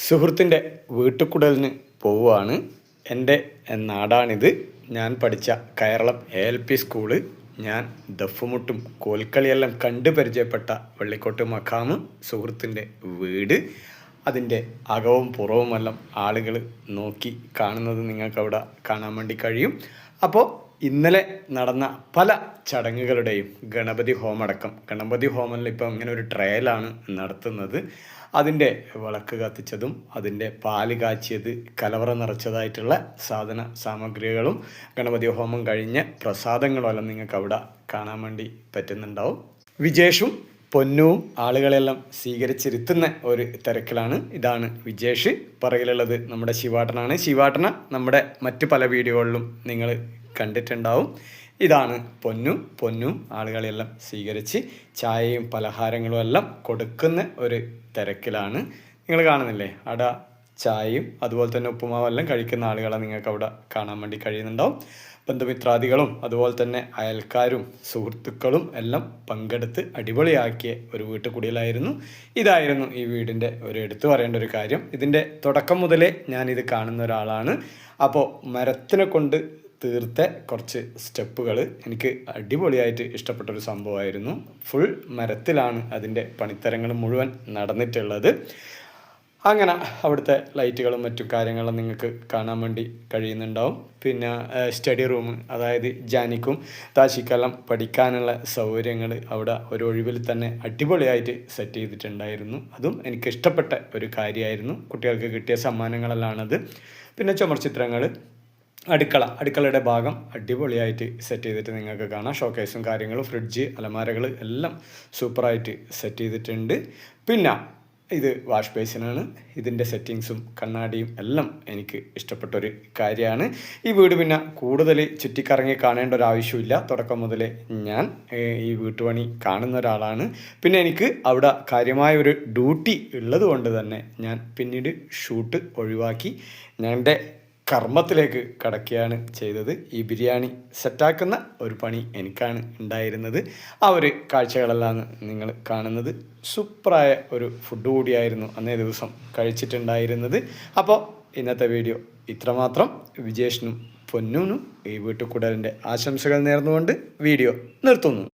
സുഹൃത്തിൻ്റെ വീട്ടുകുടലിന് പോവുകയാണ്. എൻ്റെ നാടാണിത്. ഞാൻ പഠിച്ച കയറളം ALP സ്കൂള്. ഞാൻ ദഫുമുട്ടും കോൽക്കളിയെല്ലാം കണ്ട് പരിചയപ്പെട്ട വള്ളിക്കോട്ട് മഖാമ് സുഹൃത്തിൻ്റെ വീട്. അതിൻ്റെ അകവും പുറവുമെല്ലാം ആളുകൾ നോക്കി കാണുന്നത് നിങ്ങൾക്കവിടെ കാണാൻ വേണ്ടി കഴിയും. അപ്പോൾ ഇന്നലെ നടന്ന പല ചടങ്ങുകളുടെയും ഗണപതി ഹോമടക്കം, ഗണപതി ഹോമത്തിൽ ഇപ്പോൾ ഇങ്ങനെ ഒരു ട്രയലാണ് നടത്തുന്നത്. അതിൻ്റെ വിളക്ക് കത്തിച്ചതും അതിൻ്റെ പാല് കാച്ചിയത് കലവറ നിറച്ചതായിട്ടുള്ള സാധന സാമഗ്രികളും ഗണപതി ഹോമം കഴിഞ്ഞ പ്രസാദങ്ങളുമെല്ലാം നിങ്ങൾക്ക് അവിടെ കാണാൻ വേണ്ടി പറ്റുന്നുണ്ടാവും. വിജേഷും പൊന്നുവും ആളുകളെല്ലാം സ്വീകരിച്ചിരുത്തുന്ന ഒരു തിരക്കിലാണ്. ഇതാണ് വിജേഷ്. പുറകിലുള്ളത് നമ്മുടെ ശിവാട്ടനാണ്. ശിവാട്ടന നമ്മുടെ മറ്റു പല വീഡിയോകളിലും നിങ്ങൾ കണ്ടിട്ടുണ്ടാവും. ഇതാണ് പൊന്നും ആളുകളെല്ലാം സ്വീകരിച്ച് ചായയും പലഹാരങ്ങളും എല്ലാം കൊടുക്കുന്ന ഒരു തിരക്കിലാണ്. നിങ്ങൾ കാണുന്നില്ലേ, അവിടെ ചായയും അതുപോലെ തന്നെ ഉപ്പുമാവെല്ലാം കഴിക്കുന്ന ആളുകളെ നിങ്ങൾക്ക് അവിടെ കാണാൻ വേണ്ടി കഴിയുന്നുണ്ടാവും. ബന്ധുമിത്രാദികളും അതുപോലെ തന്നെ അയൽക്കാരും സുഹൃത്തുക്കളും എല്ലാം പങ്കെടുത്ത് അടിപൊളിയാക്കിയ ഒരു വീട്ടുകുടിയിലായിരുന്നു. ഇതായിരുന്നു ഈ വീടിൻ്റെ ഒരു എടുത്തു പറയേണ്ട ഒരു കാര്യം. ഇതിൻ്റെ തുടക്കം മുതലേ ഞാനിത് കാണുന്ന ഒരാളാണ്. അപ്പോൾ മരത്തിനെ കൊണ്ട് തീർത്ത കുറച്ച് സ്റ്റെപ്പുകൾ എനിക്ക് അടിപൊളിയായിട്ട് ഇഷ്ടപ്പെട്ടൊരു സംഭവമായിരുന്നു. ഫുൾ മരത്തിലാണ് അതിൻ്റെ പണിത്തരങ്ങൾ മുഴുവൻ നടന്നിട്ടുള്ളത്. അങ്ങനെ അവിടുത്തെ ലൈറ്റുകളും മറ്റു കാര്യങ്ങളും നിങ്ങൾക്ക് കാണാൻ വേണ്ടി കഴിയുന്നുണ്ടാവും. പിന്നെ സ്റ്റഡി റൂം, അതായത് ജാനിക്കും താശിക്കെല്ലാം പഠിക്കാനുള്ള സൗകര്യങ്ങൾ അവിടെ ഒരു ഒഴിവിൽ തന്നെ അടിപൊളിയായിട്ട് സെറ്റ് ചെയ്തിട്ടുണ്ടായിരുന്നു. അതും എനിക്ക് ഇഷ്ടപ്പെട്ട ഒരു കാര്യമായിരുന്നു. കുട്ടികൾക്ക് കിട്ടിയ സമ്മാനങ്ങളെല്ലാണത്. പിന്നെ ചുമർ ചിത്രങ്ങൾ, അടുക്കളയുടെ ഭാഗം അടിപൊളിയായിട്ട് സെറ്റ് ചെയ്തിട്ട് നിങ്ങൾക്ക് കാണാം. ഷോക്കേസും കാര്യങ്ങളും, ഫ്രിഡ്ജ്, അലമാരകൾ എല്ലാം സൂപ്പറായിട്ട് സെറ്റ് ചെയ്തിട്ടുണ്ട്. പിന്നെ ഇത് വാഷ് ബേസിനാണ്. ഇതിൻ്റെ സെറ്റിങ്സും കണ്ണാടിയും എല്ലാം എനിക്ക് ഇഷ്ടപ്പെട്ടൊരു കാര്യമാണ്. ഈ വീട് പിന്നെ കൂടുതൽ ചുറ്റിക്കറങ്ങി കാണേണ്ട ഒരു ആവശ്യമില്ല. തുടക്കം മുതലേ ഞാൻ ഈ വീട്ടുപണി കാണുന്ന ഒരാളാണ്. പിന്നെ എനിക്ക് അവിടെ കാര്യമായൊരു ഡ്യൂട്ടി ഉള്ളത് കൊണ്ട് തന്നെ ഞാൻ പിന്നീട് ഷൂട്ട് ഒഴിവാക്കി എൻ്റെ കർമ്മത്തിലേക്ക് കടക്കുകയാണ് ചെയ്തത്. ഈ ബിരിയാണി സെറ്റാക്കുന്ന ഒരു പണി എനിക്കാണ് ഉണ്ടായിരുന്നത്. ആ ഒരു കാഴ്ചകളെല്ലാം നിങ്ങൾ കാണുന്നത്. സൂപ്പറായ ഒരു ഫുഡ് കൂടിയായിരുന്നു അന്നേ ദിവസം കഴിച്ചിട്ടുണ്ടായിരുന്നത്. അപ്പോൾ ഇന്നത്തെ വീഡിയോ ഇത്രമാത്രം. വിജേഷിനും പൊന്നൂനും ഈ വീട്ടുകൂടലിൻ്റെ ആശംസകൾ നേർന്നുകൊണ്ട് വീഡിയോ നിർത്തുന്നു.